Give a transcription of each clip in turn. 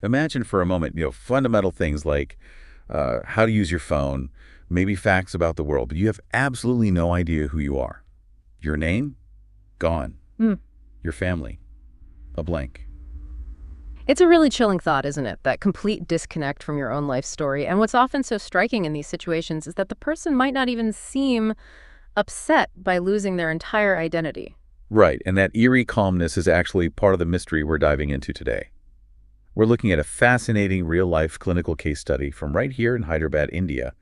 Imagine for a moment, fundamental things like how to use your phone, maybe facts about the world, but you have absolutely no idea who you are. Your name? Gone. Mm. Your family? A blank. It's a really chilling thought, isn't it? That complete disconnect from your own life story. And what's often so striking in these situations is that the person might not even seem upset by losing their entire identity. Right, and that eerie calmness is actually part of the mystery we're diving into today. We're looking at a fascinating real-life clinical case study from right here in Hyderabad, India.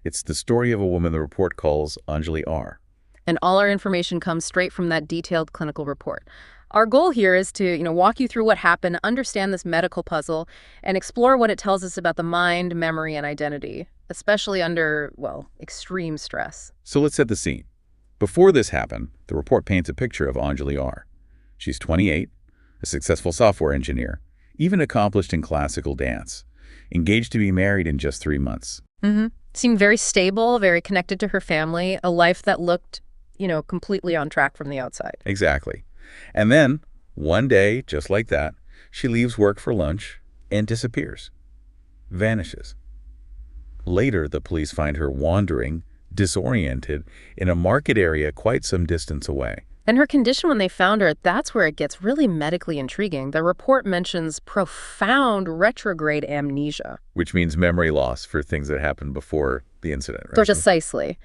It's the story of a woman the report calls Anjali R. And all our information comes straight from that detailed clinical report. Our goal here is to, walk you through what happened, understand this medical puzzle, and explore what it tells us about the mind, memory, and identity, especially under, extreme stress. So let's set the scene. Before this happened, the report paints a picture of Anjali R. She's 28, a successful software engineer, even accomplished in classical dance, engaged to be married in just 3 months. Seemed very stable, very connected to her family, a life that looked, completely on track from the outside. Exactly. And then, one day, just like that, she leaves work for lunch and disappears. Vanishes. Later, the police find her wandering, disoriented, in a market area quite some distance away. And her condition when they found her, that's where it gets really medically intriguing. The report mentions profound retrograde amnesia. Which means memory loss for things that happened before the incident, right? Precisely.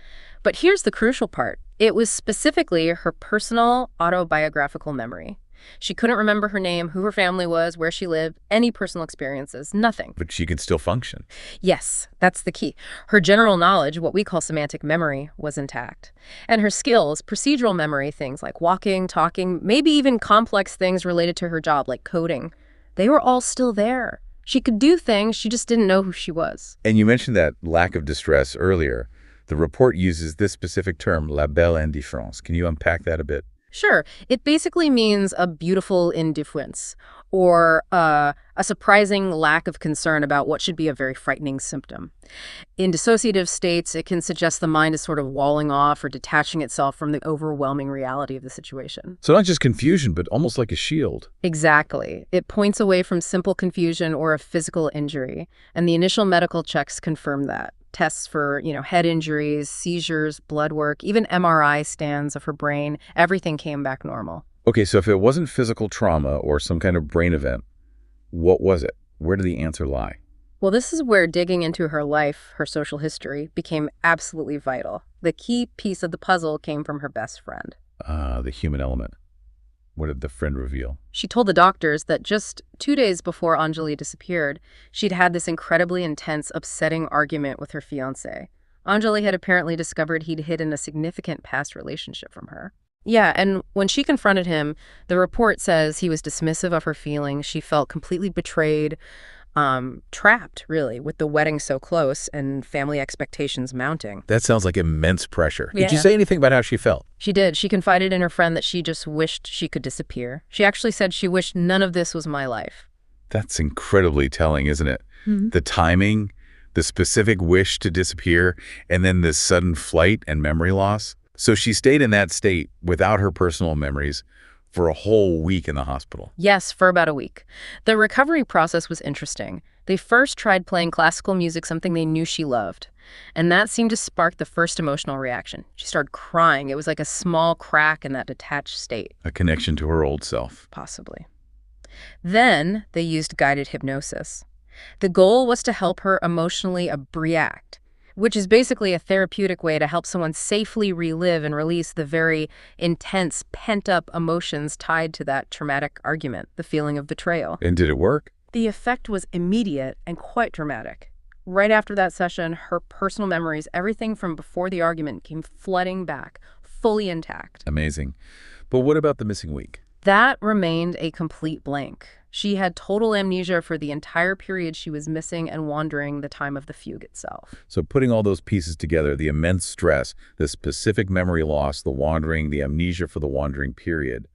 But here's the crucial part. It was specifically her personal autobiographical memory. She couldn't remember her name, who her family was, where she lived, any personal experiences, nothing. But she could still function. Yes, that's the key. Her general knowledge, what we call semantic memory, was intact. And her skills, procedural memory, things like walking, talking, maybe even complex things related to her job, like coding, they were all still there. She could do things, she just didn't know who she was. And you mentioned that lack of distress earlier. The report uses this specific term, la belle indifférence. Can you unpack that a bit? Sure. It basically means a beautiful indifference or a surprising lack of concern about what should be a very frightening symptom. In dissociative states, it can suggest the mind is sort of walling off or detaching itself from the overwhelming reality of the situation. So not just confusion, but almost like a shield. Exactly. It points away from simple confusion or a physical injury, and the initial medical checks confirm that. Tests for, head injuries, seizures, blood work, even MRI scans of her brain, everything came back normal. Okay, so if it wasn't physical trauma or some kind of brain event, what was it? Where did the answer lie? Well, this is where digging into her life, her social history, became absolutely vital. The key piece of the puzzle came from her best friend. The human element. What did the friend reveal? She told the doctors that just 2 days before Anjali disappeared, she'd had this incredibly intense, upsetting argument with her fiancé. Anjali had apparently discovered he'd hidden a significant past relationship from her. Yeah, and when she confronted him, the report says he was dismissive of her feelings. She felt completely betrayed, trapped, really, with the wedding so close and family expectations mounting. That sounds like immense pressure. Yeah. Did you say anything about how she felt? She did. She confided in her friend that she just wished she could disappear. She actually said she wished none of this was my life. That's incredibly telling, isn't it? The timing, the specific wish to disappear, and then this sudden flight and memory loss. So she stayed in that state without her personal memories for a whole week in the hospital. Yes, for about a week. The recovery process was interesting. They first tried playing classical music, something they knew she loved. And that seemed to spark the first emotional reaction. She started crying. It was like a small crack in that detached state. A connection to her old self. Possibly. Then they used guided hypnosis. The goal was to help her emotionally abreact, which is basically a therapeutic way to help someone safely relive and release the very intense, pent-up emotions tied to that traumatic argument, the feeling of betrayal. And did it work? The effect was immediate and quite dramatic. Right after that session, her personal memories, everything from before the argument, came flooding back, fully intact. Amazing. But what about the missing week? That remained a complete blank. She had total amnesia for the entire period she was missing and wandering the time of the fugue itself. So putting all those pieces together, the immense stress, the specific memory loss, the wandering, the amnesia for the wandering period,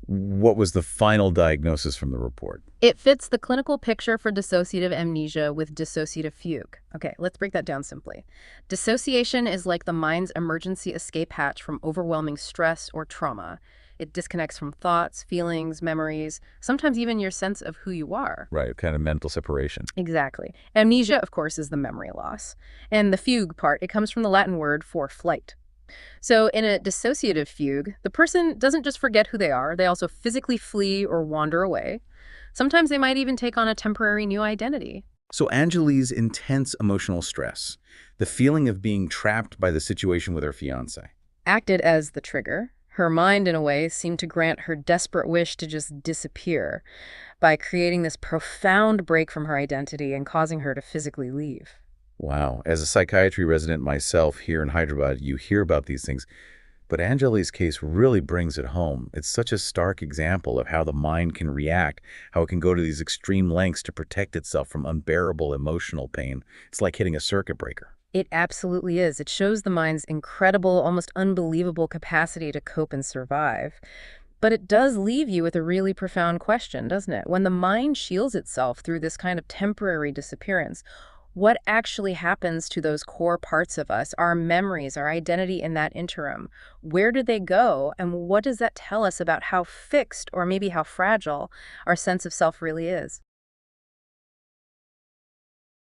what was the final diagnosis from the report? It fits the clinical picture for dissociative amnesia with dissociative fugue. Okay, let's break that down simply. Dissociation is like the mind's emergency escape hatch from overwhelming stress or trauma. It disconnects from thoughts, feelings, memories, sometimes even your sense of who you are. Right, kind of mental separation. Exactly. Amnesia, of course, is the memory loss. And the fugue part, it comes from the Latin word for flight. So in a dissociative fugue, the person doesn't just forget who they are, they also physically flee or wander away. Sometimes they might even take on a temporary new identity. So Anjali's intense emotional stress, the feeling of being trapped by the situation with her fiancé. Acted as the trigger. Her mind, in a way, seemed to grant her desperate wish to just disappear by creating this profound break from her identity and causing her to physically leave. Wow, as a psychiatry resident myself here in Hyderabad, you hear about these things. But Anjali's case really brings it home. It's such a stark example of how the mind can react, how it can go to these extreme lengths to protect itself from unbearable emotional pain. It's like hitting a circuit breaker. It absolutely is. It shows the mind's incredible, almost unbelievable capacity to cope and survive. But it does leave you with a really profound question, doesn't it? When the mind shields itself through this kind of temporary disappearance, what actually happens to those core parts of us, our memories, our identity in that interim? Where do they go? And what does that tell us about how fixed or maybe how fragile our sense of self really is?